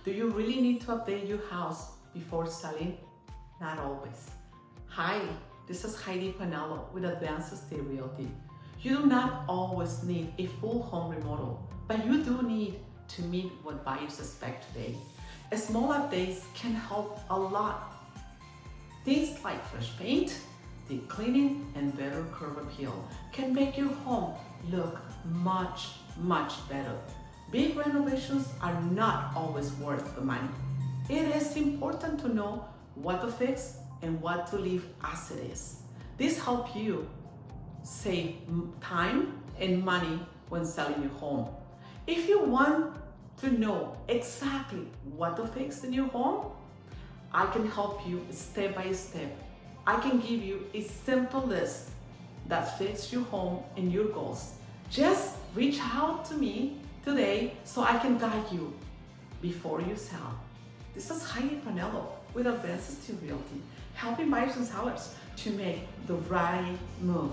Do you really need to update your house before selling? Not always. Hi, this is Heidi Panelo with Advanced Estate Realty. You do not always need a full home remodel, but you do need to meet what buyers expect today. Small updates can help a lot. Things like fresh paint, deep cleaning, and better curb appeal can make your home look much better. Big renovations are not always worth the money. It is important to know what to fix and what to leave as it is. This helps you save time and money when selling your home. If you want to know exactly what to fix in your home, I can help you step by step. I can give you a simple list that fits your home and your goals. Just reach out to me today so I can guide you before you sell. This is Heidi Panelo with Advanced Estate Realty, helping buyers and sellers to make the right move.